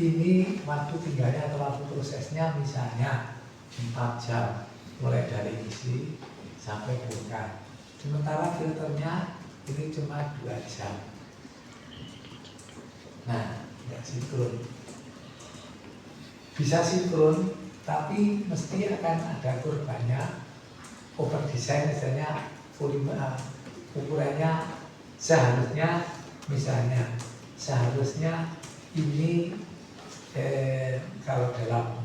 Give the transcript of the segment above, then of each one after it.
ini waktu tinggalnya atau waktu prosesnya misalnya 4 jam mulai dari isi sampai bongkar. Sementara filternya ini cuma 2 jam. Nah, tidak sinkron. Bisa sinkron, tapi mesti akan ada korbannya. Over design misalnya volume ukurannya seharusnya ini kalau dalam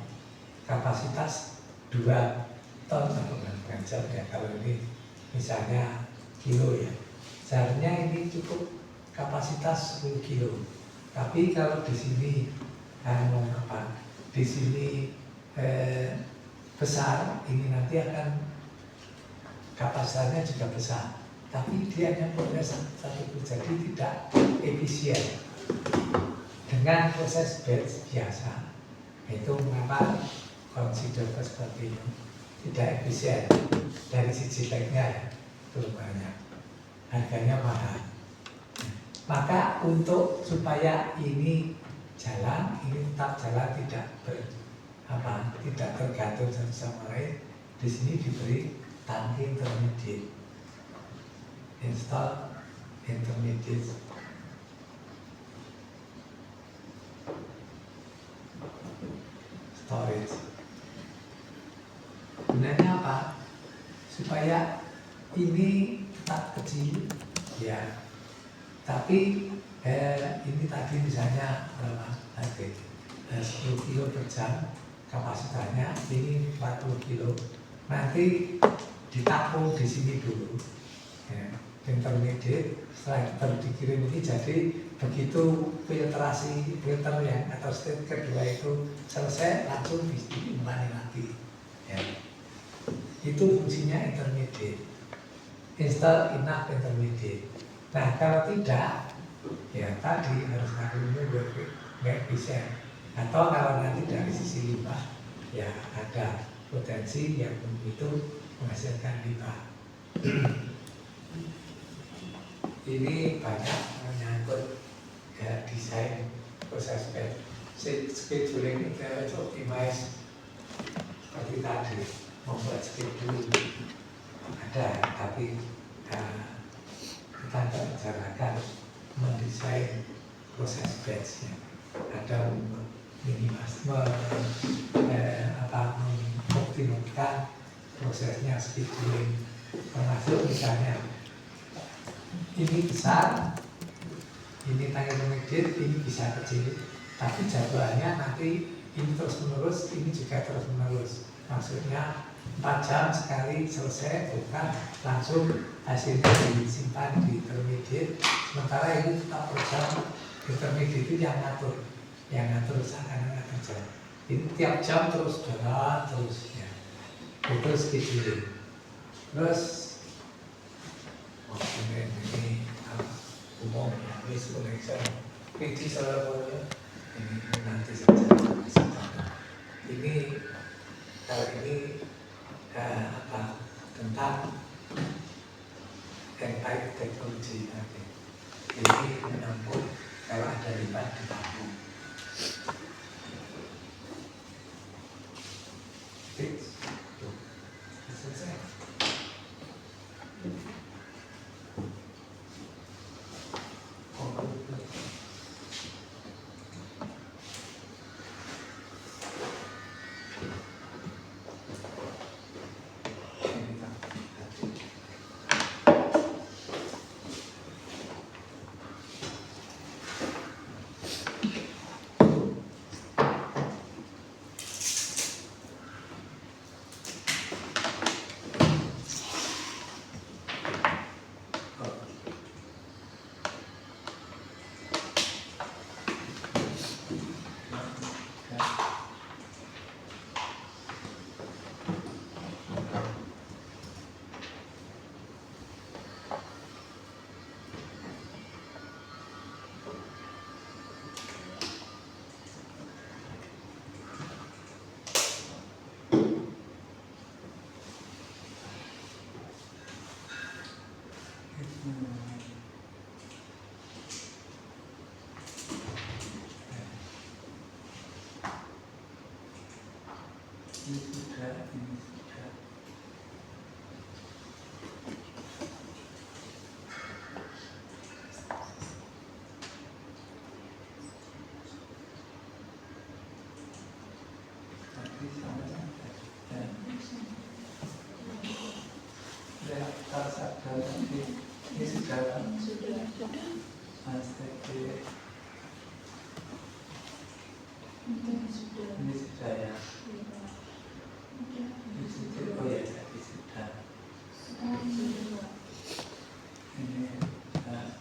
kapasitas 2 ton atau bukan ya, kalau ini misalnya kilo ya, seharusnya ini cukup kapasitas 10 kilo. Tapi kalau di sini di sini besar, ini nanti akan kapasitasnya juga besar, tapi dia hanya proses satu, jadi tidak efisien. Dengan proses batch biasa, itu memang consider seperti itu, tidak efisien dari sisi tekniknya ya, belum banyak, harganya mahal. Maka untuk supaya ini jalan, ini tetap jalan, tidak tergantung satu sama lain, di sini diberi tangki intermediate, install intermediate storage. Gunanya apa? Supaya ini tetap kecil ya, tapi ini tadi misalnya berapa tadi 10 kilo per jam kapasitasnya, ini 40 kilo. Nanti ditampung di sini dulu ya, intermediate, setelah baru dikirim ini. Jadi begitu filter yang atau step kedua itu selesai, langsung dikembali lagi ya. Itu fungsinya intermediate, install enough intermediate. Nah kalau tidak ya tadi harus menunggu nggak bisa, atau kalau nanti dari sisi limbah ya ada potensi yang itu menghasilkan limbah. Ini banyak menyangkut ya, desain proses scheduling itu harus optimize seperti tadi, membuat schedule ada, tapi kita tidak bicarakan mendesain proses batch-nya, ada mengoptimalkan prosesnya scheduling, termasuk misalnya ini besar, ini tangki intermediate, ini bisa kecil, tapi jadwalnya nanti ini terus menerus, ini juga terus menerus. Maksudnya 4 jam sekali selesai, bukan langsung hasilnya disimpan di intermediate. Sementara ini tetap per jam, intermediate itu yang ngatur seakan-akan kerja. Ini tiap jam terus jalan terus ya. Itu scheduling. Terus ini umum ya, list connection, PD servernya ini nanti saja. Ini kalau ini tentang N-type teknologi nanti. Ini menampung kalau ada limbah ditampung. Fix, tuh, selesai. ini sudah. Tadi sama dan kalau sadar tadi ini sudah Astagfirullah. Ini sudah ya. Ini sudah. Oh ya, tadi sudah. Ini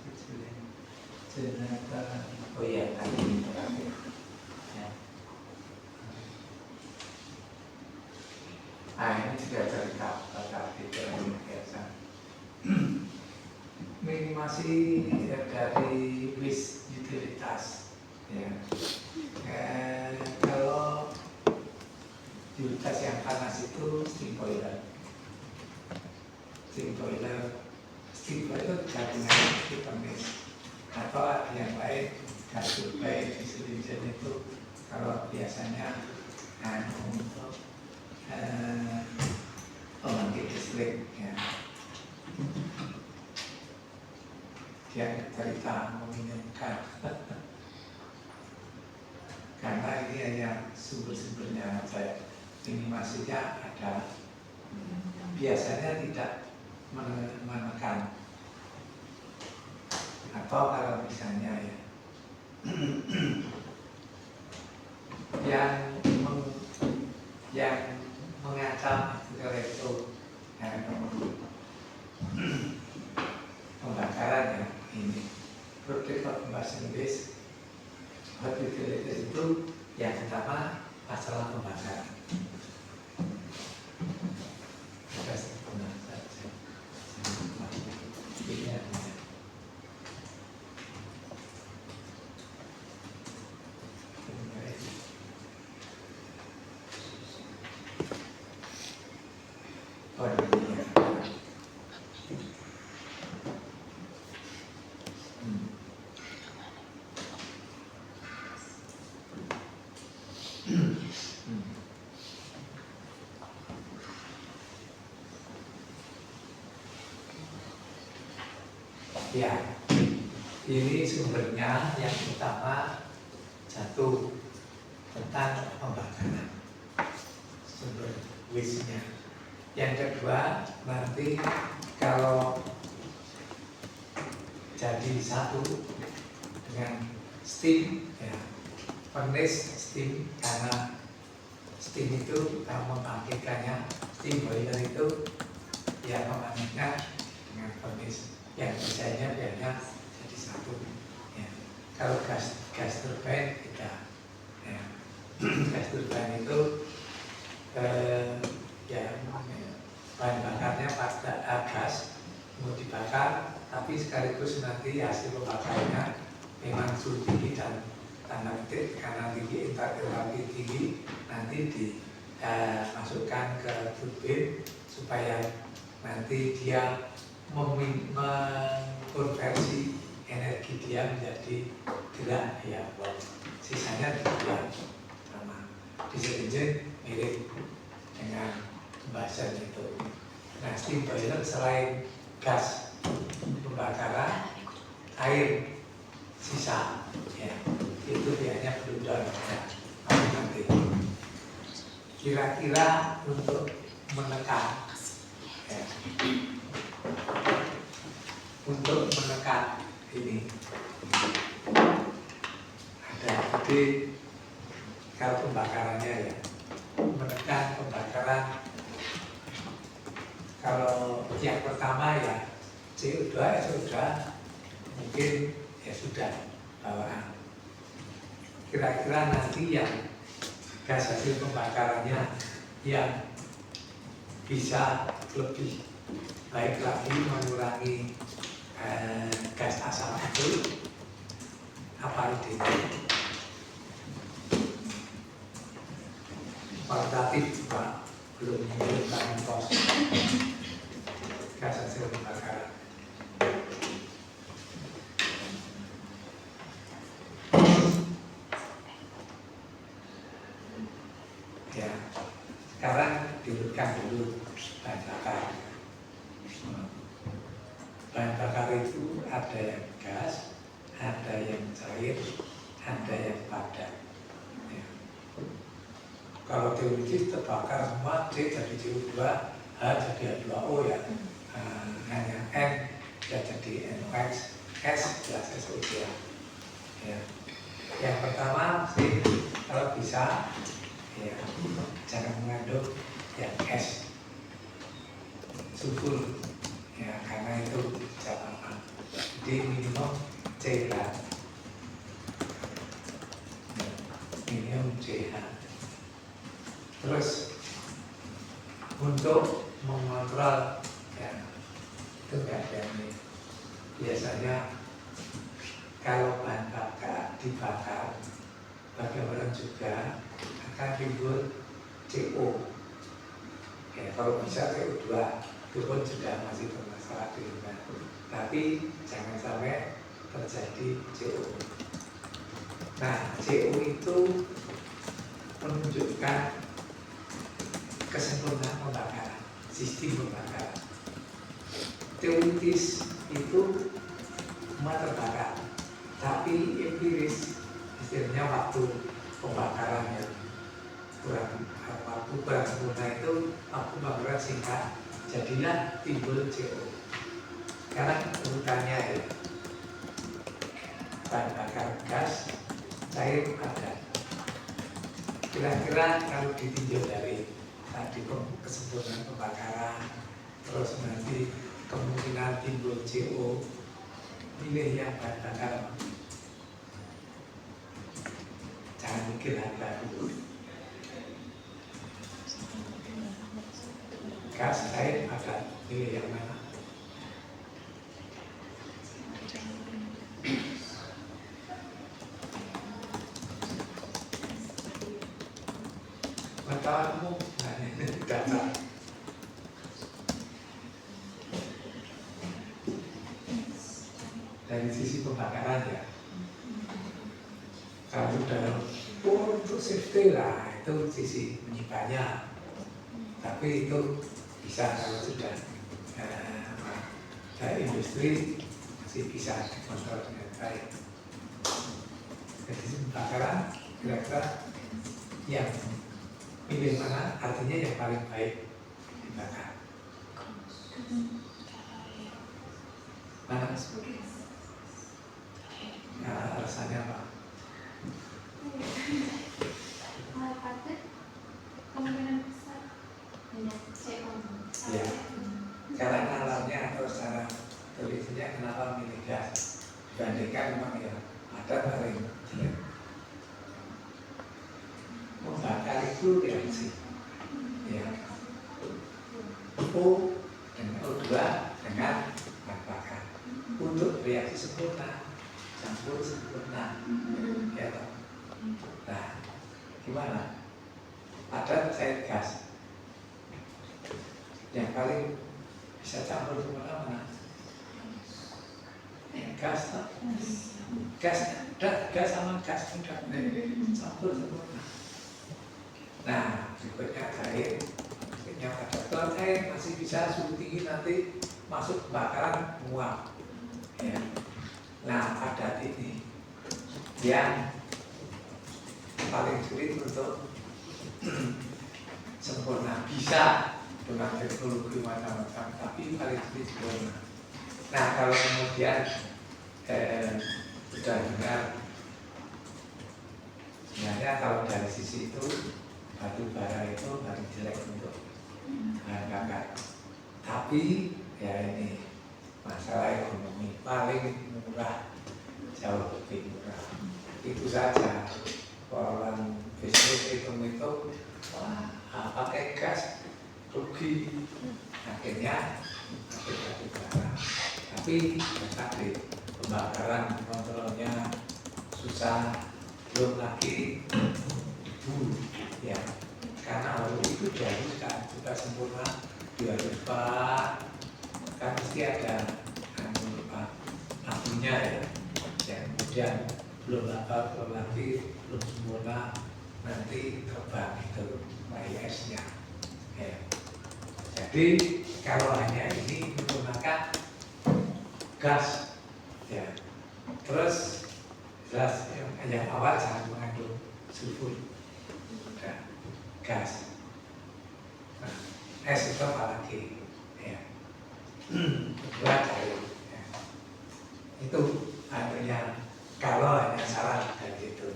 kecilin jenaka. Oh ya, tadi ini terakhir. Ya. Ini juga cerita tadi biasa. Minimasi dari wish utilitas. Ya. Kalau utilitas yang panas itu steam boiler gabungan furnace atau yang lain gas turbine diesel engine itu kalau biasanya untuk pembangkit listrik ya. Dia cerita meminumkan karena ini hanya sumber-sumbernya saja, minimasinya ada, biasanya tidak menekan. Atau kalau misalnya ya yang mengancam itu pembakaran ya, ini produk combustion base hot utilities itu yang pertama masalah pembakaran. Ya, ini sumbernya yang utama satu tentang pembakaran, sumber waste-nya. Yang kedua nanti kalau jadi satu dengan steam, ya, furnace steam, karena steam itu kalau membangkitkannya, steam boiler itu ya memanasnya dengan furnace. Yang biasanya jadi satu. Ya. Kalau gas turbine tidak. Ya. Gas turbine itu ya bahan bakarnya pada gas mau dibakar, tapi sekaligus nanti hasil pembakarannya memang suhu tinggi dan tanda petik karena tinggi, intervalasi tinggi, nanti dimasukkan ke turbin supaya nanti dia mengkonversi energi dia menjadi gerak ya, sisanya dia sama. Diesel engine mirip dengan combustion itu. Nah, steam boiler selain gas pembakaran, air sisa ya, itu biasanya blunder ya, nanti kira-kira untuk menekan ya, untuk menekan ini ada ide kalau pembakarannya ya, menekan pembakaran. Kalau yang pertama ya CO2 mungkin ya sudah bawaan. Kira-kira nanti yang gas hasil pembakarannya yang bisa lebih baik lagi mengurangi gas asam itu apa ide? Kualitatif Pak, belum menentukan pos gas hasil pembakaran. Ya, sekarang di perhatikan dulu bahan bakar. Bahan bakar itu ada yang gas, ada yang cair, ada yang padat. Ya. Kalau teoritis terbakar semua, C jadi CO2, H jadi H2O ya. Hanya N ya jadi NOx, S jelas SO2. Ya. Yang pertama sih kalau bisa ya jangan mengandung yang S, sulfur ya, karena itu jawaban. Jadi minimum CH, ya, minimum CH. Terus untuk mengontrol ya itu nggak ada ini. Biasanya kalau bahan bakar dibakar, bagaimana juga akan timbul CO. Ya, kalau bisa CO2 itu pun sudah masih bermasalah di lingkungan. Tapi jangan sampai terjadi CO. Nah, CO itu menunjukkan kesempurnaan pembakaran, sistem pembakaran. Teoritis itu semua terbakar, tapi empiris istilahnya waktu pembakaran yang waktu kurang sempurna itu waktu pembakaran singkat, jadilah timbul CO. Karena urutannya ya, bahan bakar gas, cair, padat. Kira-kira kalau ditinjau dari tadi kesempurnaan pembakaran, terus nanti kemungkinan timbul CO, pilih yang bahan bakar. Jangan mikir harga dulu. Gas, cair, padat, pilih yang mana? Pengetahuanmu data. Dari sisi pembakaran ya, kalau sudah untuk safety lah itu sisi menyimpannya, tapi itu bisa kalau sudah dari industri masih bisa dikontrol dengan baik. Jadi pembakaran kira-kira yang pilih mana, artinya yang paling baik dibakar. Mana? Nah, alasannya apa? Kemungkinan besar banyak CO. Ya, cara nalarnya atau cara tulisnya kenapa milih gas dibandingkan memang ya ada paling jelek. Membakar itu reaksi, ya, O dengan O2 dengan bahan bakar untuk reaksi sempurna, campur sempurna, ya toh. Nah, gimana? Padat, cair, gas. Yang paling bisa campur sempurna mana? Gas, toh. Gas sama gas sudah campur sempurna. Nah, berikutnya cair, berikutnya padat. Kalau cair masih bisa suhu tinggi nanti masuk kebakaran menguap. Ya. Nah, padat ini yang paling sulit untuk sempurna. Bisa dengan teknologi macam-macam, tapi paling sulit sempurna. Nah, kalau kemudian sudah dengar, sebenarnya kalau dari sisi itu batu bara itu paling jelek untuk bahan bakar. Tapi ya ini masalah ekonomi, paling murah, jauh lebih murah. Itu saja. Orang bisnis hitung-hitung, wah pakai gas rugi, akhirnya pakai batu bara. Tapi tadi pembakaran kontrolnya susah, belum lagi ya, karena waktu itu diharuskan sudah sempurna, diharuskan kan mesti ada apinya ya, yang kemudian belum lagi belum sempurna, nanti terbang itu esnya ya. Jadi kalau hanya ini menggunakan gas, ya. Terus jelas yang awal jangan mengandung sulfur, ya. Gas. Nah, es itu apalagi, ya. Kedua cair, ya. Itu artinya kalau hanya salah dari itu.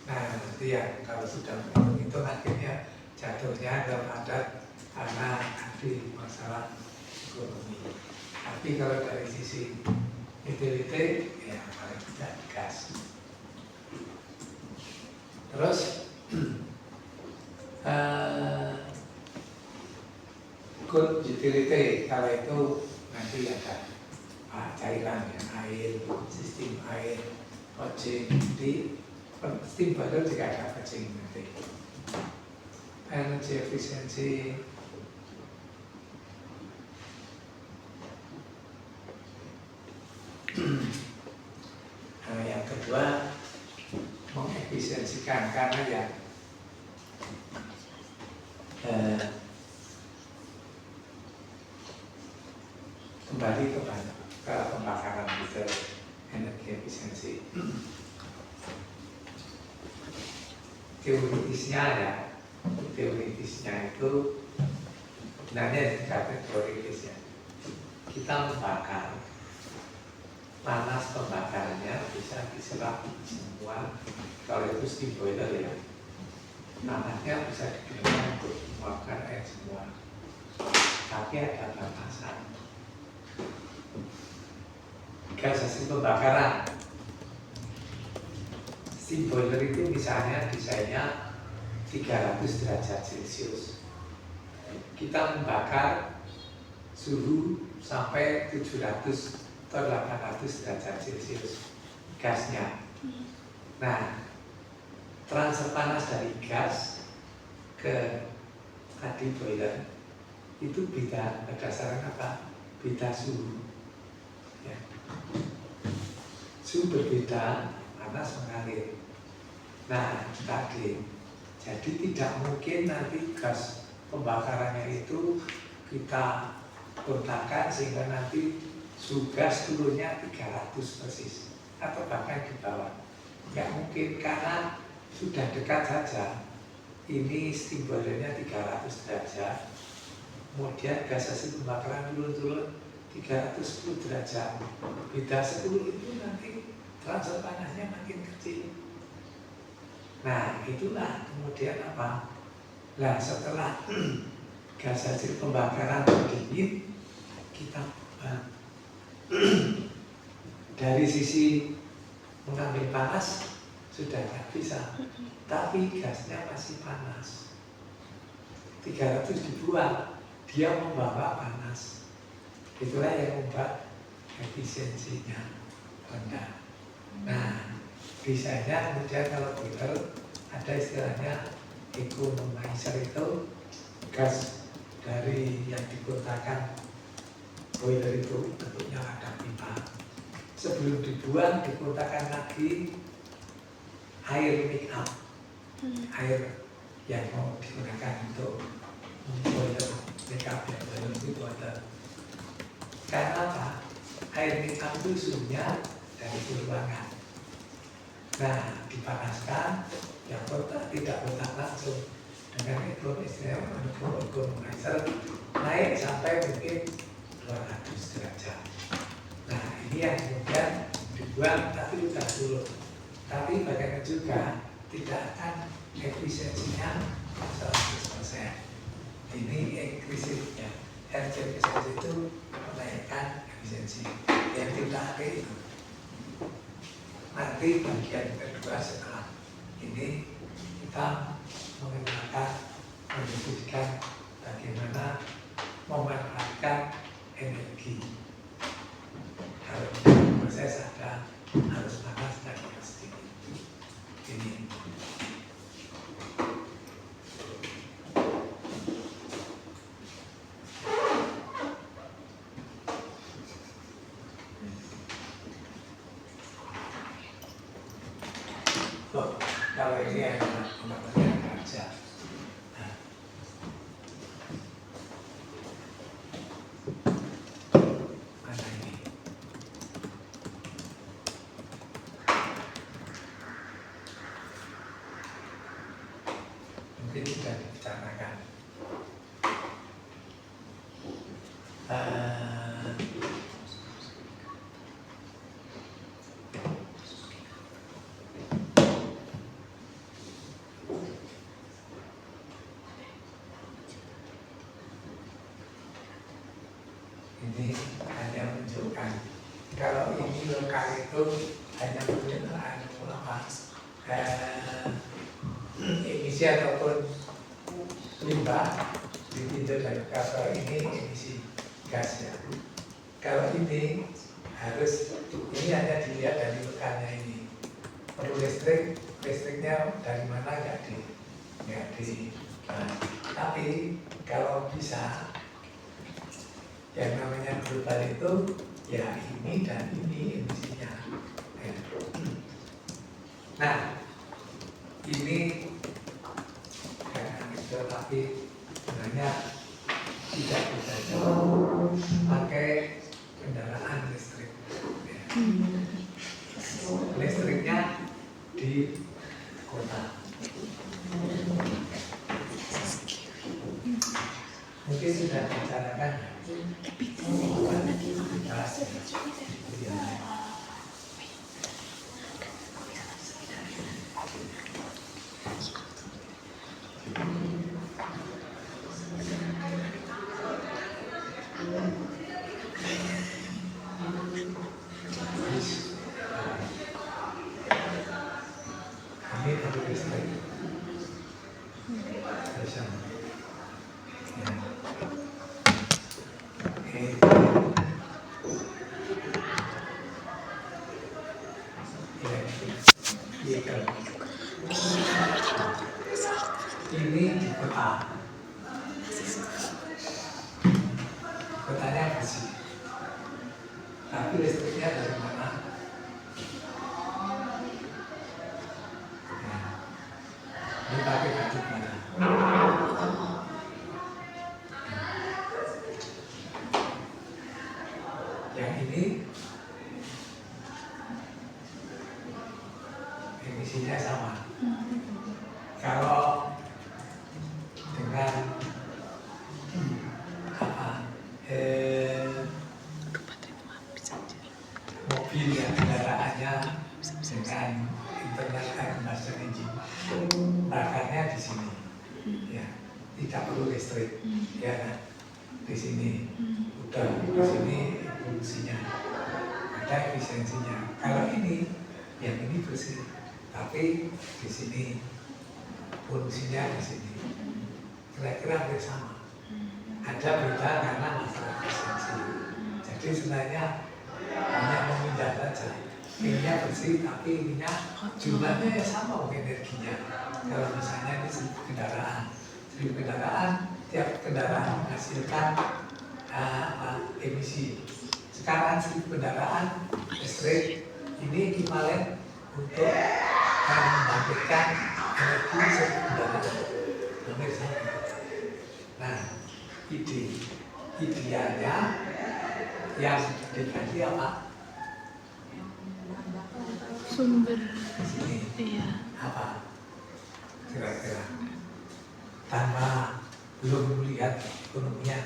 Nah, nanti yang kalau sudah menghitung itu akhirnya jatuhnya kepada karena tadi masalah ekonomi. Tapi kalau dari sisi utility, ya paling tidak gas. Terus good utility, kalau itu nanti ada cairan ya, air, sistem air, pocing di steam boiler juga ada pocing nanti. Energy efficiency, nah, yang kedua mengefisiensikan karena ya kembali ke pembakaran itu energi efisiensi. Teoritisnya itu sebenarnya dikatakan teoritisnya kita membakar, panas pembakarannya bisa diserap semua. Kalau itu steam boiler ya, panasnya bisa digunakan untuk menguapkan air semua. Tapi ada batasan. Gas hasil pembakaran steam boiler itu misalnya desainnya 300 derajat Celcius. Kita membakar suhu sampai 700 atau 800 derajat Celcius gasnya. Nah, transfer panas dari gas ke tadi boiler itu beda berdasarkan apa? Beda suhu. Ya. Suhu berbeda, panas mengalir. Nah, tadi jadi tidak mungkin nanti gas pembakarannya itu kita kontakkan sehingga nanti suhu gas turunnya 300 persis atau bahkan di bawah. Nggak mungkin karena sudah dekat saja. Ini steam boilernya 300 derajat, kemudian gas hasil pembakaran turun-turun 310 derajat. Beda 10 itu nanti transfer panasnya makin kecil. Nah, itulah kemudian apa? Nah, setelah gas hasil pembakaran dingin, kita dari sisi mengambil panas sudah tidak bisa, tapi gasnya masih panas. 300 dibuang, dia membawa panas. Itulah yang membuat efisiensinya rendah. Nah, desainnya kemudian kalau boiler ada istilahnya economizer, itu gas dari yang dikontakkan boiler itu bentuknya ada pipa. Sebelum dibuang dikontakkan lagi air make up, air yang mau digunakan untuk boiler make up ya, boiler itu ada. Karena apa? Air make up itu suhunya dari ruangan. Nah, dipanaskan, yang kontak tidak kontak langsung dengan economizer naik sampai mungkin 200 derajat. Nah, ini yang kemudian dibuang tapi sudah turun. Tapi bagaimana juga tidak akan efisiensinya 100%. Ini eksklusifnya. Energi efisiensi itu menaikkan efisiensi. Yang tidak ada itu. Nanti bagian kedua setelah ini kita mendiskusikan bagaimana memanfaatkan energi. Harus proses harus panas dan harus dingin. Ini. Oh, kalau ini yang namanya kerja. Nah. mungkin sudah dibicarakan. Ini hanya menunjukkan kalau ini lokal itu hanya menunjukkan emisi ataupun limbah ditinjau dari kapal ini emisi gas ya. Kalau ini harus ini hanya dilihat dari lokalnya ini. Perlu listriknya dari mana nggak di. Tapi kalau bisa yang namanya global itu ya ini dan ini emisinya. Nah, ini tapi sebenarnya tidak bisa pakai kendaraan listrik. Listriknya di kota. Mungkin sudah bicarakan. Ini perlu listrik. Ini di kota. Kotanya bersih. Tapi listriknya dari mana? Ini pakai batu bara. Yang ini emisinya sama. Kalau dengan mobil yang kendaraannya dengan internal combustion engine, bakarnya di sini, ya tidak perlu listrik, ya kan? Di sini udah di sini fungsinya ada efisiensinya. Kalau ini yang ini bersih, tapi di sini fungsinya di sini kira-kira hampir sama. Ada beda karena masalah efisiensi. Jadi sebenarnya hanya memindah saja. Ininya bersih, tapi ininya jumlahnya ya sama energinya. Kalau misalnya ini 1000 kendaraan, 1000 kendaraan, tiap kendaraan menghasilkan emisi. Sekarang 1000 kendaraan listrik ini ekivalen untuk membangkitkan energi 1000 kendaraan. Hampir sama. Nah, idealnya yang diganti apa? Sumber. Sini. Iya. Apa? Kira-kira. Tanpa belum melihat ekonominya.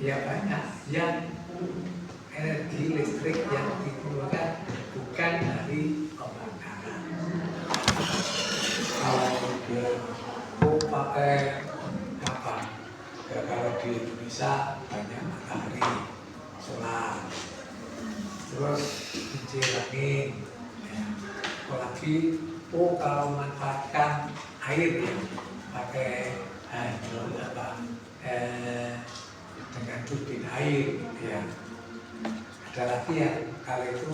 Ya banyak yang energi listrik yang dikeluarkan bukan dari pembakaran. Kalau dia pakai apa? Ya kalau di Indonesia banyak matahari, solar, terus kincir angin, ya. Apalagi kalau manfaatkan air ya, pakai dengan turbin air, ya. Ada lagi yang kalau itu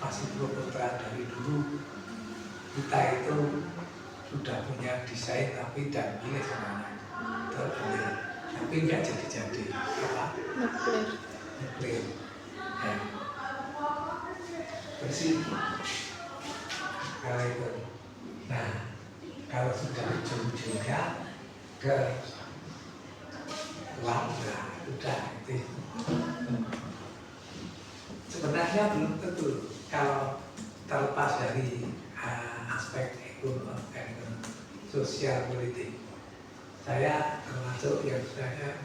masih berputar dari dulu, kita itu sudah punya desain tapi dan pilih semuanya terpilih, tapi nggak jadi apa? Nuklir, ya. Bersih kalau itu. Nah, kalau sudah ujung-ujungnya ke lambda, sudah itu. Sebenarnya belum tentu kalau terlepas dari aspek sosial politik. Saya termasuk yang sebenarnya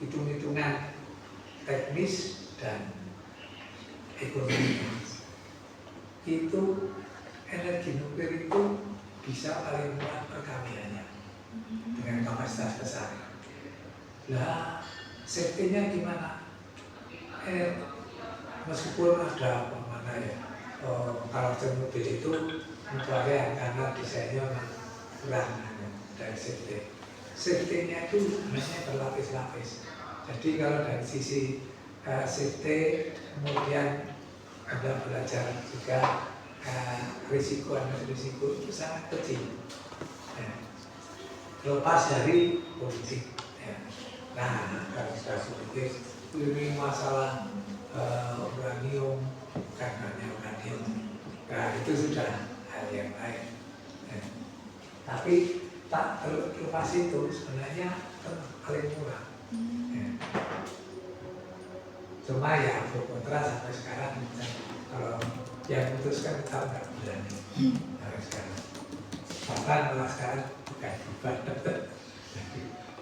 hitung-hitungan teknis dan ekonomi. Itu energi nuklir itu bisa paling murah perkaliannya dengan kapasitas besar. Nah, safety-nya gimana? Meskipun ada kalau mobil itu mutlak karena desainnya kurang dari safety. Safety-nya itu sebenarnya berlapis-lapis. Jadi kalau dari sisi safety, kemudian Anda belajar juga risiko itu sangat kecil. Lepas dari politik. Nah, kalau sudah politik, ini masalah uranium, karena uranium. Nah, itu sudah hal yang lain. Tapi tak terlepas itu sebenarnya paling murah. Cuma ya pro kontra sampai sekarang kalau yang memutuskan kita nggak berani sampai sekarang. Bahkan malah sekarang bukan ibadah.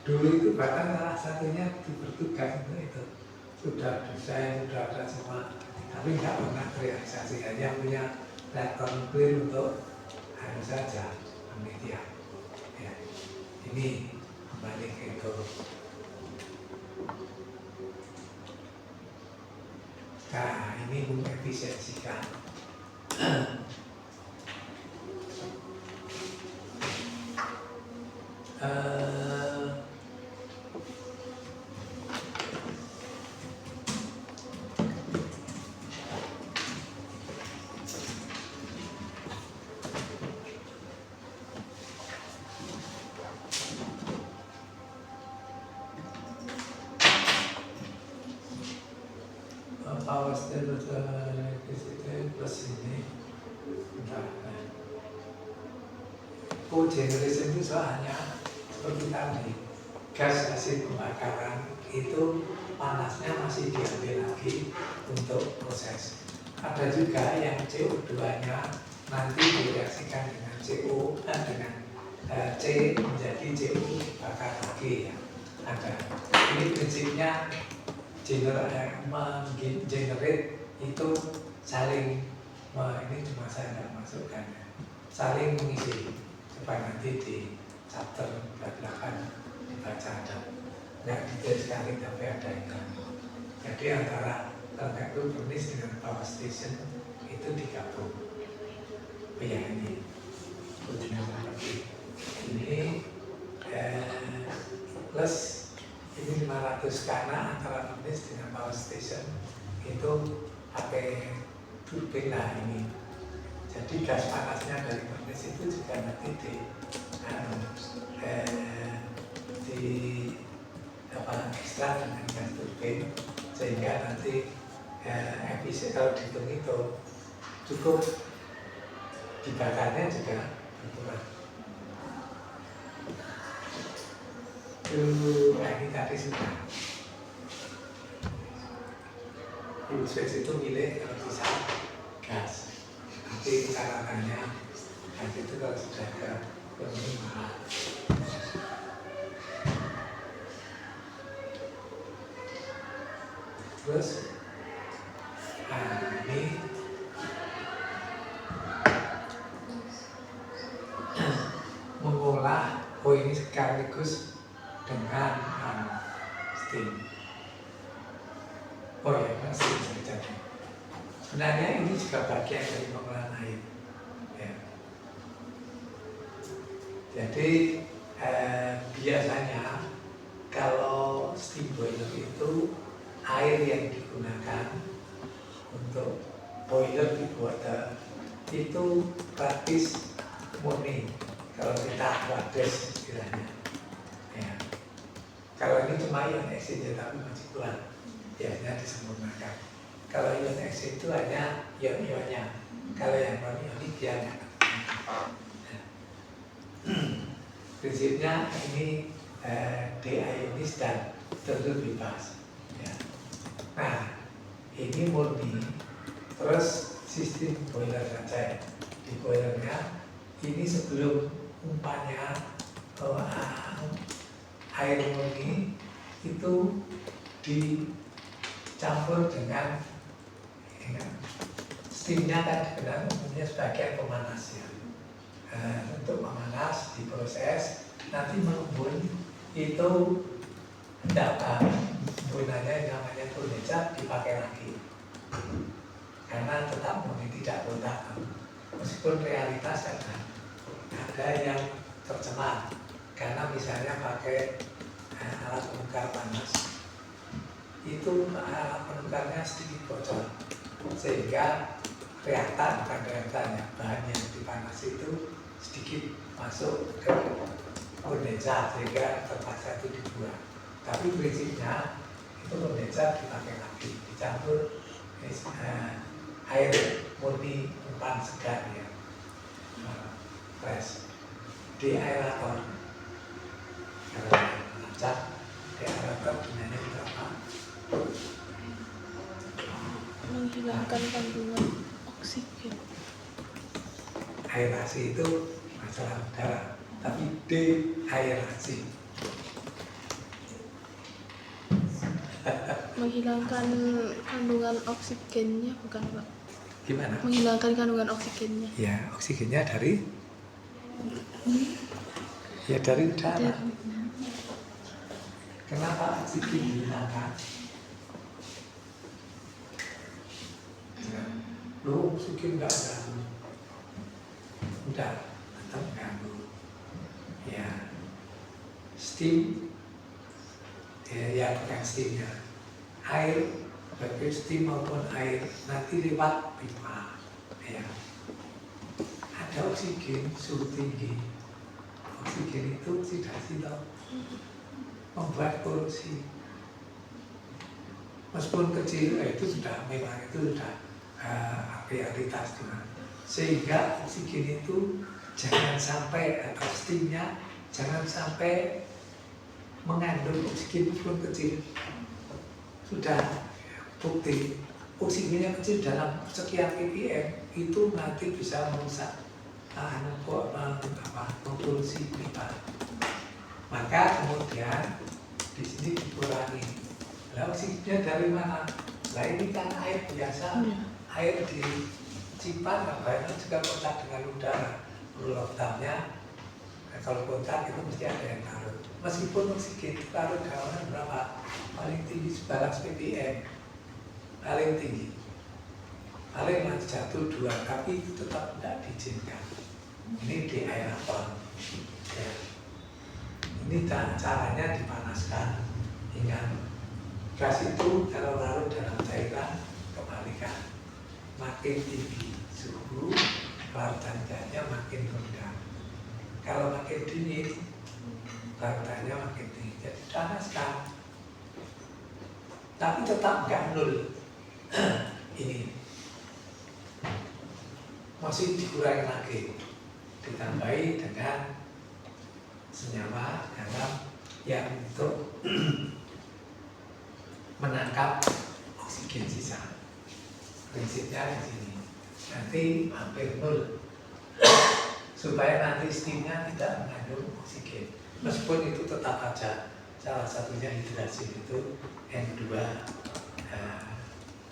Dulu itu bahkan salah satunya dipertugas itu sudah desain, sudah ada semua, tapi nggak pernah realisasi. Hanya punya reaktor nuklir untuk harus saja penelitian. Ya. Ini kembali ke itu. Nah, ini mengefisiensikan. Power station plus ini cogeneration itu soalnya seperti tadi gas hasil pembakaran itu panasnya masih diambil lagi untuk proses. Ada juga yang CO2-nya nanti direaksikan dengan CO dengan C menjadi CO dibakar lagi ya. Ada. Ini prinsipnya generate itu saling ini cuma saya nggak masukkan ya. Saling mengisi supaya nanti di chapter belakang dibaca ada nggak detail sekali tapi ada iklan. Jadi antara lembaga furnace dengan power station itu digabung. Ya ini plus ini 500 karena antara furnace dengan power station itu pakai turbin lah ini. Jadi gas panasnya dari furnace itu juga nanti ekstrak dengan gas turbin sehingga nanti efisien kalau dihitung itu cukup dibakarnya juga berkurang. Ini tadi sudah Switch itu milih kalau bisa gas. Nanti caratannya gas itu kalau sudah ke penuh mahal. Terus ini mengolah ini sekaligus dengan steam. Oh ya, masih saja. Sebenarnya ini juga bagian dari pengolahan air. Ya. Jadi biasanya kalau steam boiler itu air yang digunakan untuk boiler di water itu praktis murni. Kalau kita wades istilahnya. Ya. Kalau ini cuma ion exchange tapi masih kurang. Biasanya disempurnakan. Kalau ion exchange itu hanya ion-ionnya. Kalau yang non-ionik dia nggak. Prinsipnya ini deionis dan terbebas. Ya. Nah, ini murni. Terus sistem boiler saja. Di boilernya ini sebelum umpanya air murni itu dicampur dengan steamnya kan dikenal umumnya sebagai pemanas ya. Untuk memanas diproses nanti mengembun itu enggak gunanya namanya purnecat dipakai lagi karena tetap murni tidak kontak meskipun realitas ada yang tercemar karena misalnya pakai alat penukar panas itu alat penukarnya sedikit bocor sehingga reaktan bukan reaktan ya bahan yang dipanas itu sedikit masuk ke kondensa sehingga terpaksa itu dibuang. Tapi prinsipnya itu kondensa dipakai lagi dicampur air murni umpan segar ya fresh di aerator kalau ngacak di aerator gunanya berapa? Menghilangkan kandungan oksigen. Aerasi itu masalah udara tapi deaerasi Menghilangkan kandungan oksigennya bukan Pak? gimana? Menghilangkan kandungan oksigennya. Ya oksigennya dari udara. Kenapa oksigen dihilangkan? Lu oksigen nggak ganggu, udah tetap ganggu. Ya steam ya bukan steamnya air baik steam maupun air nanti lewat pipa ya ada oksigen suhu tinggi oksigen itu oksidasi membuat polusi meskipun kecil itu sudah memang itu sudah realitas sehingga oksigen itu jangan sampai atau steamnya jangan sampai mengandung oksigen meskipun kecil sudah bukti oksigennya kecil dalam sekian ppm itu nanti bisa merusak polusi pipa maka kemudian di sini dikurangi lah oksigennya dari mana? Nah ini kan air biasa air di Cipan banyak juga kontak dengan udara lockdownnya kalau kontak itu mesti ada yang larut meskipun oksigen itu larut dalam berapa paling tinggi 11 ppm paling tinggi paling nanti jatuh 2 tapi itu tetap tidak diizinkan ini di aerator ya. Ini caranya dipanaskan ingat gas itu kalau larut dalam cairan kebalikan makin tinggi suhu larutannya makin rendah kalau makin dingin larutannya makin tinggi jadi panaskan tapi tetap nggak nol ini masih dikurangi lagi ditambahi dengan senyawa dalam yang untuk menangkap oksigen sisa prinsipnya di sini nanti hampir nol supaya nanti steamnya tidak mengandung oksigen meskipun itu tetap aja salah satunya hidrasi itu N2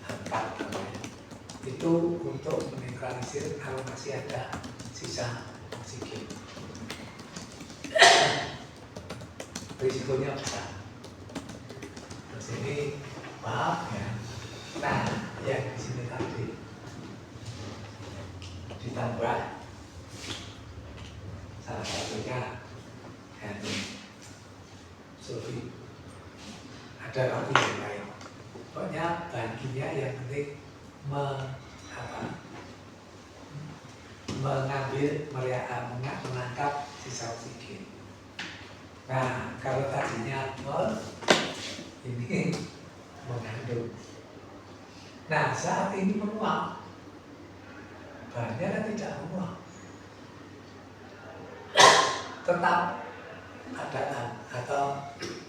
4 itu untuk menetralisir kalau masih ada sisa oksigen risikonya besar terus ini maaf ya nah yang di sini tadi ditambah salah satunya sulfit ada lagi yang lain pokoknya bahan kimia yang penting menangkap sisa oksigen. Nah kalau tadinya nol ini mengandung. Nah saat ini menguap bahannya kan tidak menguap tetap adaan atau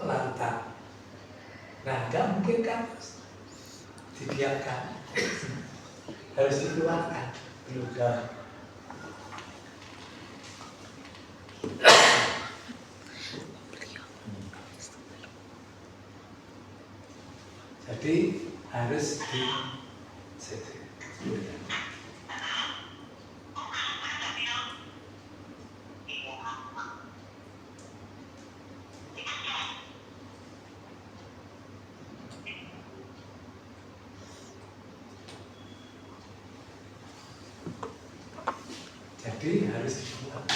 larutan. Nah nggak mungkin kan dibiarkan harus dikeluarkan juga harus di jadi harus dibuang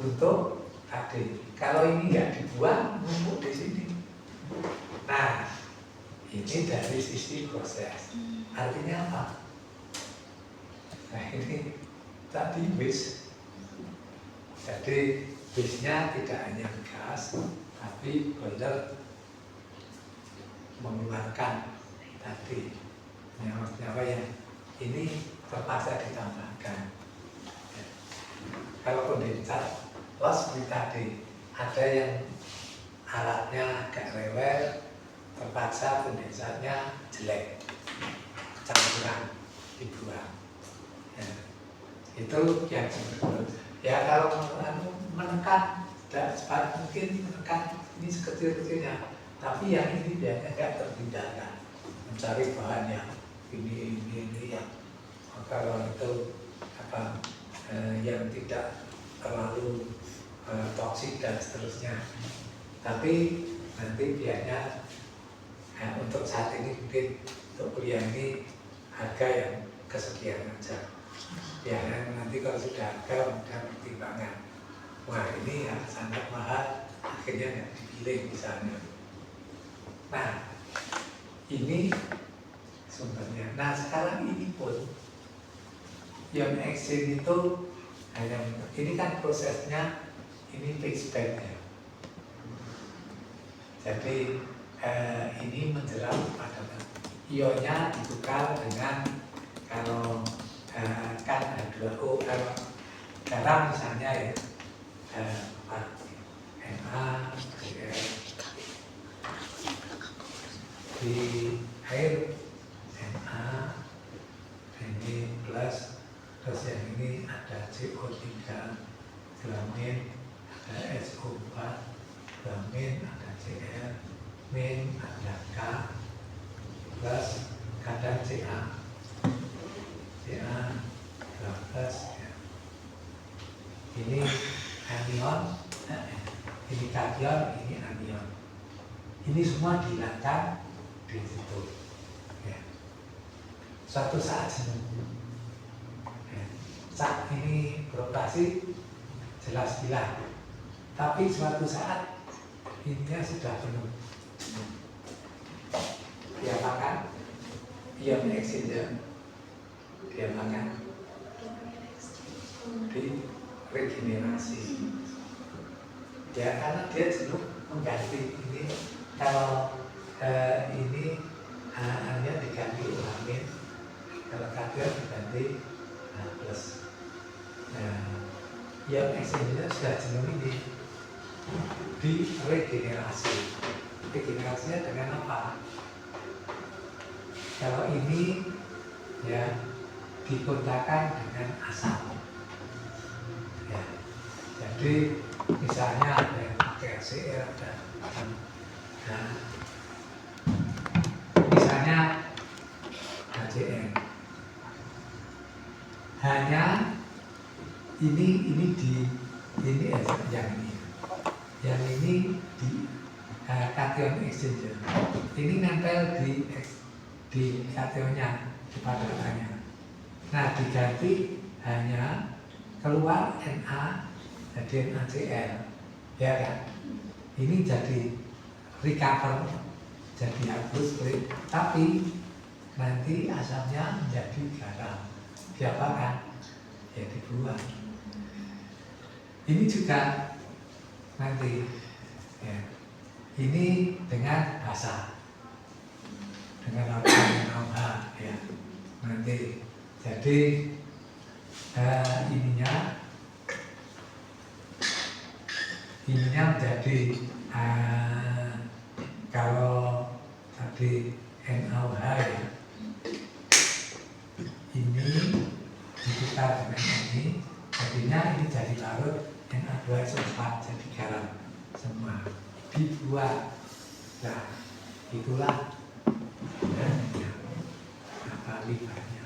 untuk tadi. Kalau ini nggak dibuang, numpuk di sini. Nah, ini dari sisi proses. Artinya apa? Nah, ini tadi bis. Jadi bisnya tidak hanya gas, tapi boiler mengeluarkan tadi nyawa-nyawa yang ini terpaksa ditambahkan. Kalau kondensat los seperti tadi, ada yang alatnya agak rewel, terpaksa kondensatnya jelek, campuran dibuang. Ya, itu yang sebetulnya. Ya kalau menekan, tidak cepat mungkin menekan ini sekecil-kecilnya, tapi yang ini biasanya nggak terhindarkan, mencari bahan yang ini yang kalau itu apa yang tidak terlalu toksik dan seterusnya. Tapi nanti biasanya untuk saat ini mungkin untuk kuliah ini harga yang kesekian aja. Biasanya nanti kalau sudah harga mudah pertimbangan. Wah ini ya sangat mahal, akhirnya nggak dipilih misalnya. Nah ini sumbernya. Nah sekarang ini pun ion exchange itu hanya ini kan prosesnya ini fixed band-nya. Jadi ini menjelang pada ionnya ditukar dengan kalau kan H2O kalau garam misalnya ya Na di air Na ini plus terus yang ini ada CO3 glamin, ada SO4 glamin, ada Cl min, ada K plus kadang Ca plus ya. Ini anion, ini kation, ini anion. Ini semua dihilangkan di situ. Ya. Suatu saat jenuh. Ya. Saat ini beroperasi jelas hilang. Tapi suatu saat ininya sudah penuh. Dia makan, ion exchange, dia makan di regenerasi. Ya karena dia jenuh mengganti ini. Kalau ini hanya diganti ulamin, kalau kation diganti plus. Nah, ion exchange sudah jenuh ini di regenerasi. Regenerasinya dengan apa? Kalau ini ya dikontakkan dengan asam. Ya. Jadi misalnya ada yang pakai HCl, ada nah, misalnya HCl. Hanya ini yang ini di cation exchange. Ini nempel di kationnya, di padatannya. Nah diganti hanya keluar Na jadi NaCl, ya kan? Ini jadi recover, jadi hapus, tapi nanti asamnya menjadi garam. Diapakan? Ya dibuang. Ini juga nanti, ya. Ini dengan basah, dengan OH, ya. Nanti jadi ininya menjadi kalau tadi NaOH ya, ini ditukar dengan ini, jadinya ini jadi larut Na2SO4 jadi garam semua dibuat. Nah, itulah yang apa limbahnya.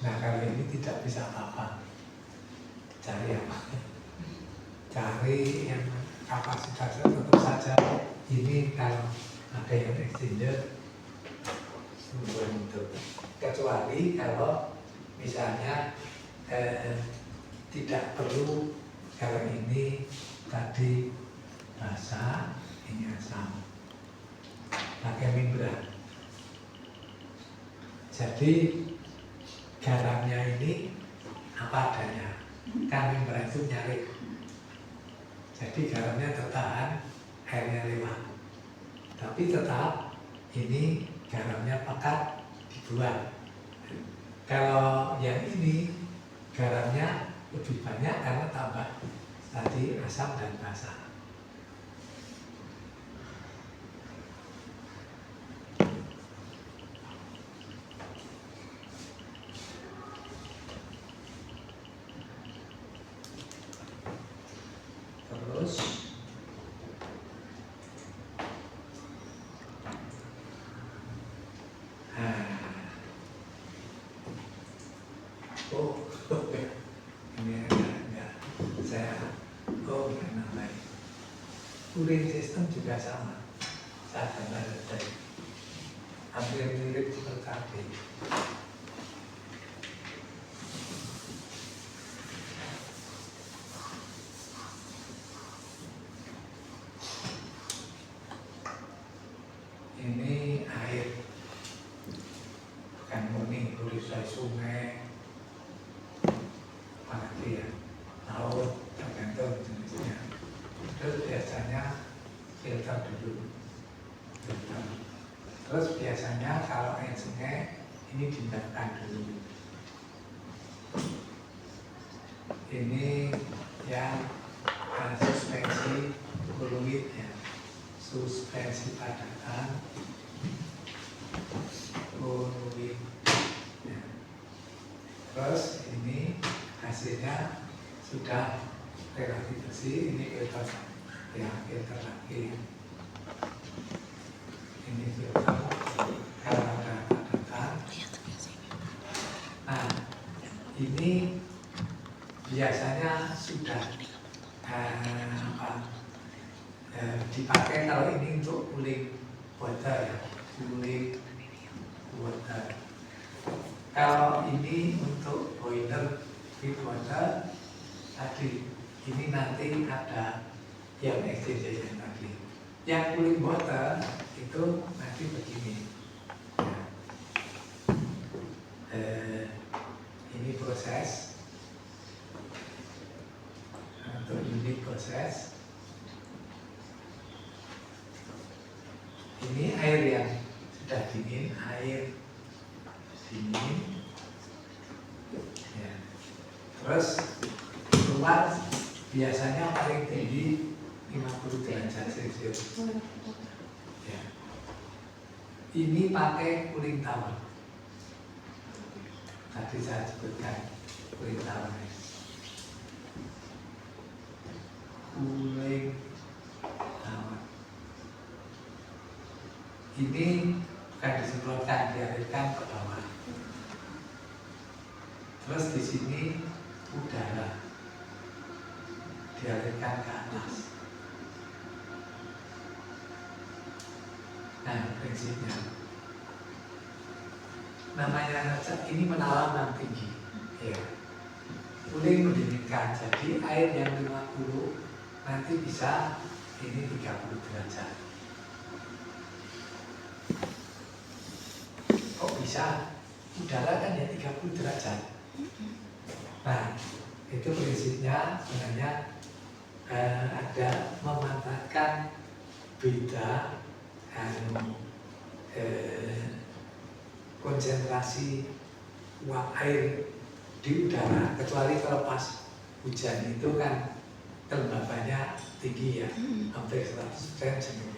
Nah, kalau ini tidak bisa apa-apa, cari apa? Cari yang kapasitasnya tetap saja. Ini kalau ada yang exchanger untuk, kecuali kalau misalnya tidak perlu, kalau ini tadi basa, ini asam, pakai membran. Jadi garamnya ini apa adanya, kan membran itu nyaring. Jadi garamnya tertahan, airnya lewat. Tapi tetap ini garamnya pekat, dibuang. Kalau yang ini garamnya lebih banyak karena tambah tadi asam dan basa. Terus ini enggak saya enggak namanya cooling system juga sama, saya gambar tadi hampir mirip seperti ini air, bukan murni, tulis dari sungai, apalagi ya, laut, tergantung jenisnya. Terus biasanya filter dulu, filter. Terus biasanya kalau air sungai ini dindapkan dulu. Ini yang suspensi fluid ya, suspensi padatan fluid ya. Terus ini hasilnya sudah relatif bersih, ini filter ya, filter lagi. Ini filter kalau ada padatan. Nah, ini biasanya sudah dipakai kalau ini untuk cooling water ya, cooling water. Kalau ini untuk boiler with water tadi, ini nanti ada yang exchanger yang tadi. Yang cooling water itu nanti begini. Ini proses untuk unit proses. Ini air yang sudah dingin, air dingin. Ya. Terus keluar biasanya paling tinggi 50 derajat Celcius. Ya. Ini pakai cooling tower. Tadi saya sebutkan cooling tower. Cooling tower. Ini bukan disemprotkan, dialirkan ke bawah. Terus di sini udara dialirkan ke atas. Nah, prinsipnya namanya ini menawan dan tinggi. Ya. Cooling mendinginkan, jadi air yang 50 nanti bisa ini 30 derajat. Kok bisa? Udara kan ya 30 derajat. Nah, itu prinsipnya sebenarnya ada memanfaatkan beda konsentrasi uap air di udara, kecuali kalau pas hujan itu kan kelembabannya tinggi ya, hampir 100% jenuh,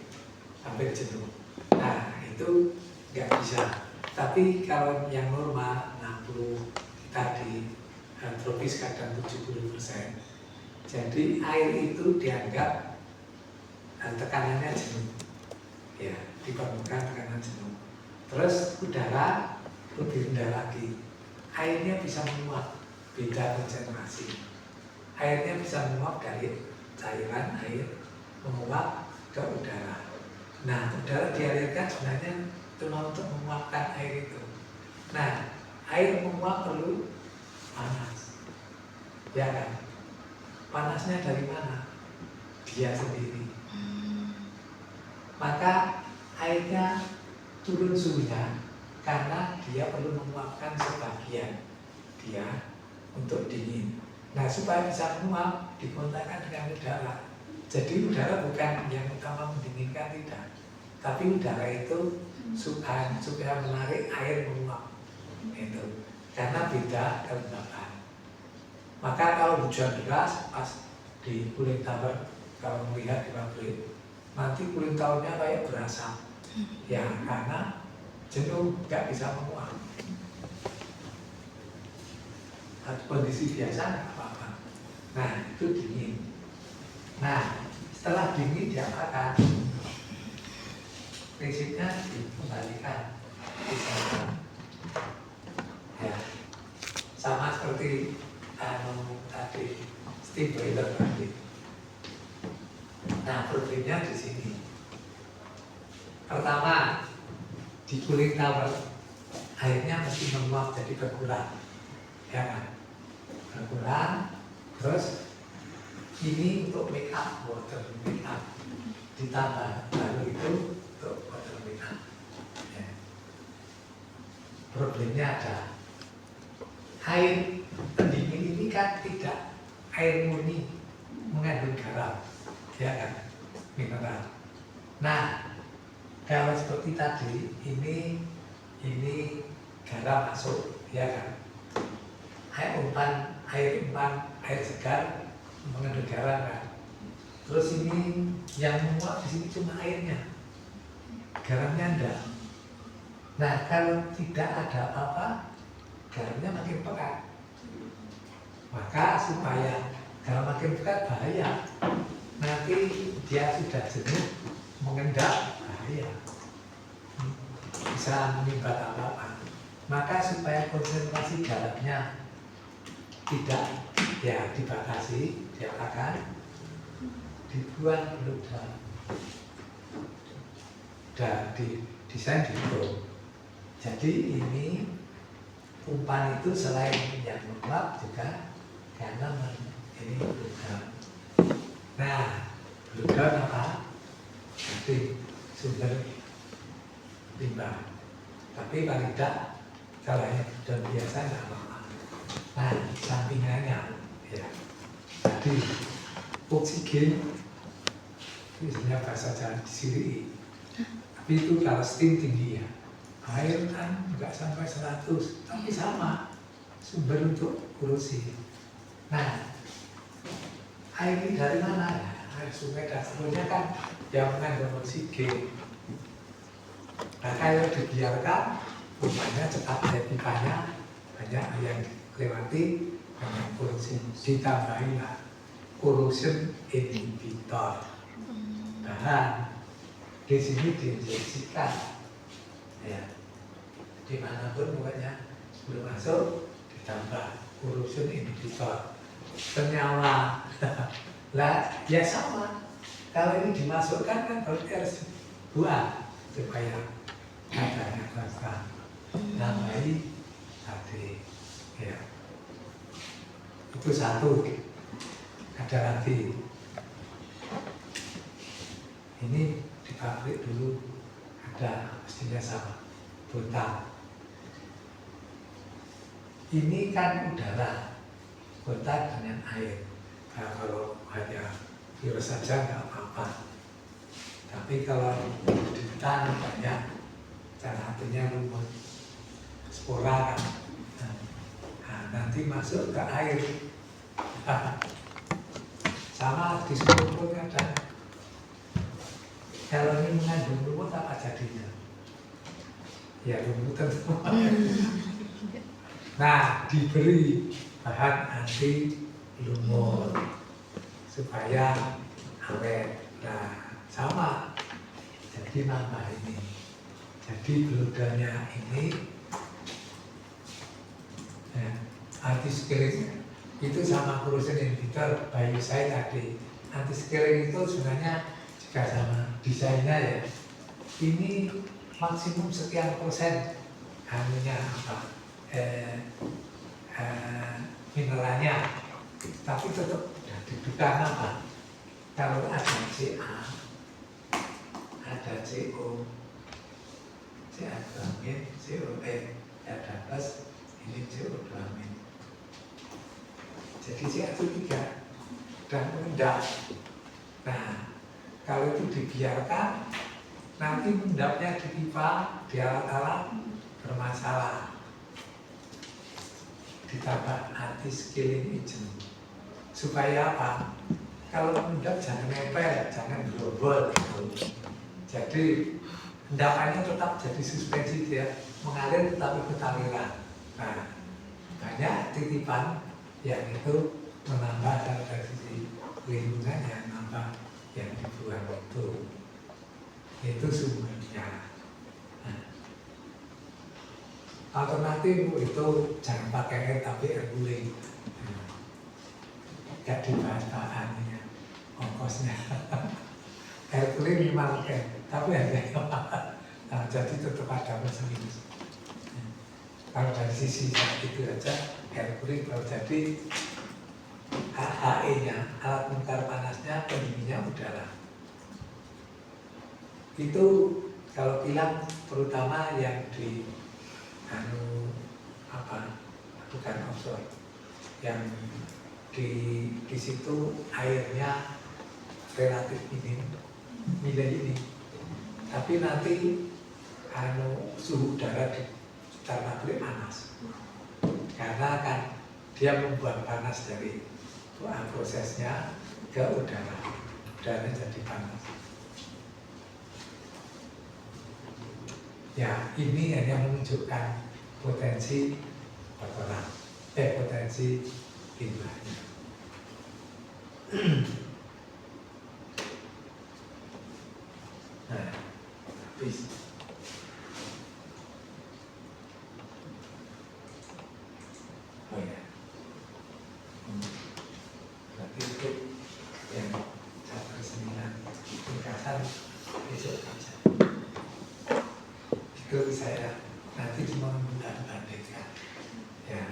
hampir jenuh. Nah, itu nggak bisa. Tapi kalau yang normal 60 tadi tropis kadang 70%. Jadi air itu dianggap tekanannya jenuh, ya di permukaan tekanan jenuh. Terus udara lebih rendah lagi, airnya bisa menguap, beda konsentrasi. Airnya bisa menguap dari cairan air menguap ke udara. Nah, udara dialirkan sebenarnya cuma untuk menguapkan air itu. Nah, air menguap perlu panas, ya kan? Panasnya dari mana? Dia sendiri. Maka airnya turun suhunya karena dia perlu menguapkan sebagian dia untuk dingin. Nah, supaya bisa menguap dikontakkan dengan udara. Jadi udara bukan yang utama mendinginkan, tidak. Tapi udara itu supaya menarik air menguap. Itu. Karena beda kelembapan. Maka kalau hujan deras pas di cooling tower, kalau melihat di pabrik, nanti cooling towernya kayak berasap. Ya, karena jenuh nggak bisa menguap. Kondisi biasa nggak apa-apa. Nah, itu dingin. Nah, setelah dingin diapakan? Prinsipnya dikembalikan. Ya, sama seperti tadi steam boiler tadi. Nah, problemnya di sini. Pertama, di cooling tower airnya mesti menguap jadi berkurang, ya kan? Berkurang, terus ini untuk make up, water make up ditambah, lalu itu untuk water make up. Ya. Problemnya ada air pendingin ini kan tidak air murni, mengandung garam, ya kan, mineral. Nah, kalau seperti tadi ini garam masuk, ya kan, air segar mengandung garam kan. Terus ini yang menguap di sini cuma airnya, garamnya enggak. Nah, kalau tidak ada apa-apa, garamnya makin pekat. Maka supaya garam makin pekat bahaya. Nanti dia sudah jenuh, mengendap, bahaya. Bisa menyumbat apa-apa. Maka supaya konsentrasi garamnya tidak ya dibatasi, diapakan? Dibuang lubang. Dan didesain gitu. Jadi ini umpan itu selain yang menguap juga karena ini lubang. Nah, lubang apa? Jadi sumber limbah. Tapi paling tidak kalau yang dan biasa nggak apa-apa. Nah, sampingannya ya. Jadi oksigen itu sebenarnya bahasa Jawa disiri. Tapi itu kalau steam tinggi ya. Air kan nggak sampai 100, tapi sama sumber untuk polusi. Nah, air ini dari mana ya? Air sungai dan seterusnya kan yang mengandung oksigen. Nah, kalau dibiarkan, umpamanya cepat dari pipanya, banyak yang dilewati dengan polusi. Ditambahilah corrosion inhibitor. Bahan di sini diinjeksikan, ya, dimanapun pokoknya sebelum masuk ditambah corrosion inhibitor. Senyawa, lah ya sama. Kalau ini dimasukkan kan berarti harus buang supaya adanya rasa nambahi tadi, ya. Itu satu. Ada lagi. Ini di pabrik dulu ada mestinya sama, botak. Ini kan udara, botak dengan air. Nah, kalau hanya virus saja nggak apa-apa. Tapi kalau di hutan banyak, salah satunya lumut, spora kan. Nah, nanti masuk ke air. Sama di sumur ada. Kalau ini mengandung lumut apa jadinya? Ya lumutan semua. Nah, diberi bahan anti lumur supaya awet. Nah, sama. Jadi nambah ini. Jadi bludanya ini ya, anti scaling itu sama kurusin inhibitor bioside tadi. Anti scaling itu sebenarnya juga sama desainnya ya. Ini maksimum sekian persen anunya apa mineralnya, tapi tetap dibutuhkan apa? Kalau ada Ca, ada CO, Ca-, COE, ada plus, ini CO2-. Jadi Ca3 dan mengendap. Nah, kalau itu dibiarkan, nanti mengendapnya di pipa, di alat-alat bermasalah. Ditambah anti scaling agent. Supaya apa? Kalau mengendap jangan nempel, jangan global gitu. Jadi endapannya tetap jadi suspensi, dia mengalir tetapi beraliran. Nah, banyak titipan yang itu menambah dari sisi lingkungan yang menambah yang dibuang itu sumbernya. Nah, alternatif itu jangan pakai air tapi air guling. Gak dibahas bahannya, ongkosnya. Air guling memang oke, tapi harganya mahal. Nah, jadi tetap ada plus minus. Kalau dari sisi itu aja, air guling kalau jadi HHE-nya, alat penukar panasnya, pendinginnya udara. Itu kalau kilang terutama yang di bukan offshore, yang di situ airnya relatif minim, nilai ini. Tapi nanti suhu udara di sekitar pabrik panas, karena kan dia membuang panas dari prosesnya ke udara, udaranya jadi panas. Ya, ini hanya menunjukkan potensi kotoran, potensi limbahnya. Nah, habis. Oh ya, berarti itu yang chapter 9 ringkasan besok aja. Itu saya nanti cuma membandingkan. Ya,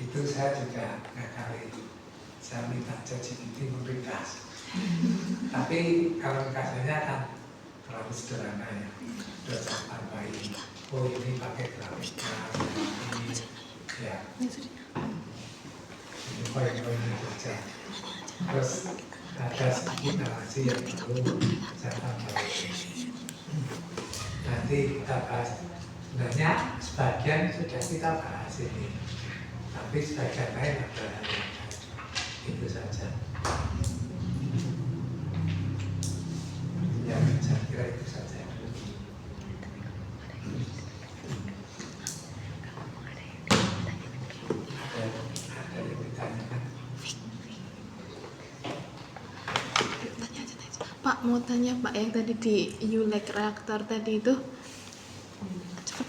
itu saya juga ngakali. Saya minta ChatGPT meringkas. Tapi kalau ringkasannya kan terlalu sederhana ya. Sudah saya tambahin. Oh, ini pakai grafika, ini ya. Ini poin-poinnya saja. Terus ada sedikit narasi yang perlu saya tambahin. Nanti kita bahas. Sebenarnya sebagian sudah kita bahas ini, tapi sebagian lain ada itu saja. Ya, saya kira itu saja. Ada yang ditanyakan? Pak, mau tanya Pak, yang tadi di ULEC reaktor tadi itu?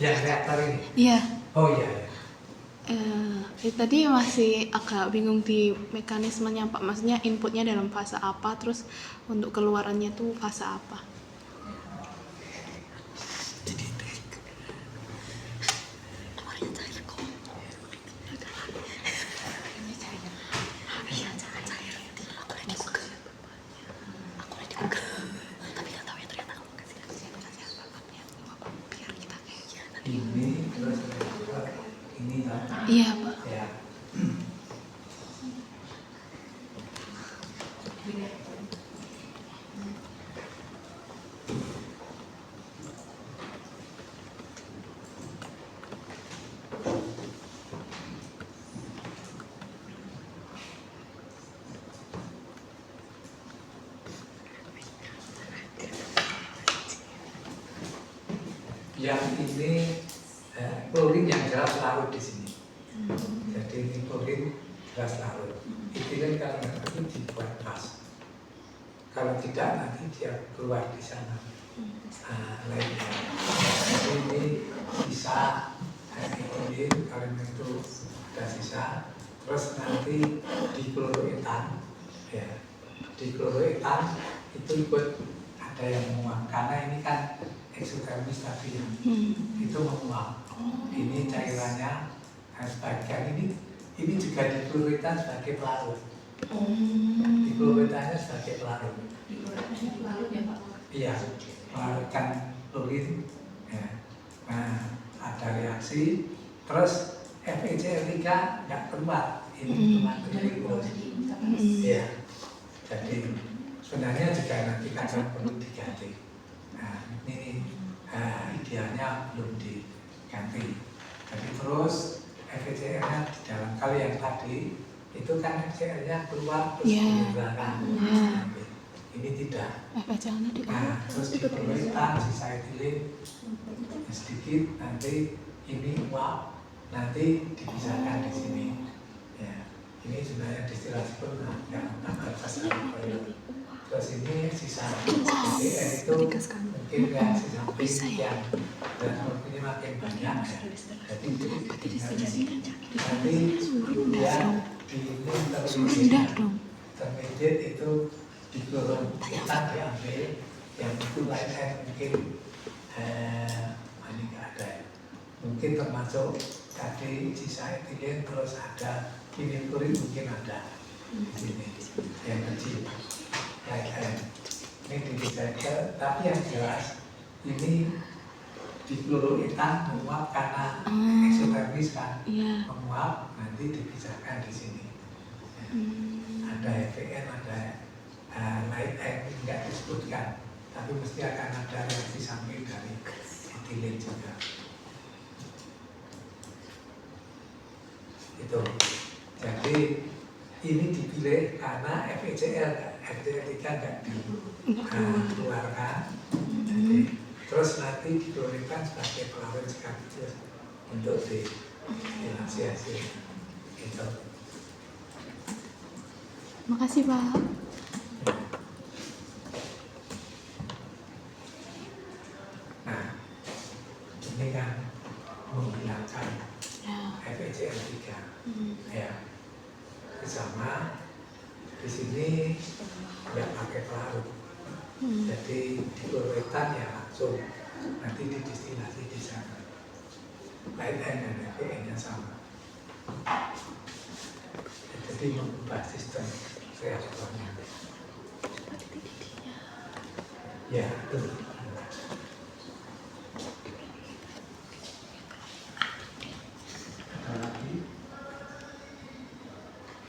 Ya, reaktor ini? Iya. Oh iya. Tadi masih agak bingung di mekanismenya Pak, maksudnya inputnya dalam fase apa, terus untuk keluarannya tuh fase apa? Ini terus ini tak? Iya Pak. Ya. Yang ini chlorine yang jelas larut di sini. beras larut. Etilen kalau itu dibuat pas. Kalau tidak nanti dia keluar di sana. Lainnya. Jadi ini sisa etilen kalau itu ada sisa. Terus nanti dikloroetan, ya, dikloroetan itu ikut ada yang menguap karena ini kan eksotermis tadi yang itu menguap. Ini cairannya sebagian ini juga dikloroetan sebagai pelarut. Dikloroetannya sebagai pelarut. Lalu ya Pak. Iya, melarutkan klorin. Ya. Nah, ada reaksi, terus FeCl3 nggak keluar, ini cuma terus. Iya, jadi sebenarnya juga nanti kadang perlu diganti. Nah, ini idealnya belum diganti. Jadi terus FeCl-nya di dalam kali yang tadi itu kan FeCl-nya keluar terus di belakang. Ini tidak. FeCl-nya di Nah, terus diperlukan sisa etilen sedikit, nanti ini uap, nanti dipisahkan di sini. Ya, ini sebenarnya distilasi pun yang terbatas. Terus ini sisa FeCl itu mungkin reaksi sampai sekian dan ini makin banyak. Jadi tinggal di sini. Nanti dia di ini intermediate itu dikloroetan diambil, yang itu lain mungkin ini nggak ada. Mungkin termasuk tadi sisa etilen, terus ada vinilklorid mungkin ada di sini yang kecil. Ini di recycle, tapi yang jelas ini dikloroetan menguap karena eksotermis kan, menguap nanti dipisahkan di sini. Ada FeN, ada light air tidak disebutkan, tapi mesti akan ada reaksi samping dari etilen juga. Itu. Jadi ini dipilih karena FeCl3 nggak dikeluarkan. Terus nanti dikloroetan sebagai pelarut sekaligus untuk dilasi hasil. Gitu. Makasih Pak. Nah, ini kan menghilangkan FeCl3. Ya, sama di sini nggak pakai pelarut. Jadi dikloroetan ya langsung nanti didistilasi di sana. Lain dan FeN-nya sama. Jadi mengubah sistem reaktornya. Ya, itu.